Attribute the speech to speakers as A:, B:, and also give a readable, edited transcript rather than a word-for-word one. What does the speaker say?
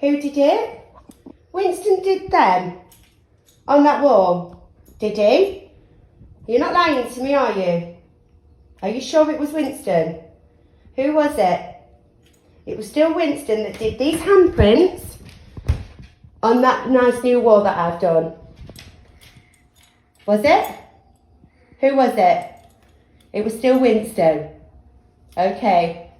A: Who did it? Winston did them. On that wall. Did he? You're not lying to me, are you? Are you sure it was Winston? Who was it? It was still Winston that did these handprints on that nice new wall that I've done. Was it? Who was it? It was still Winston. Okay.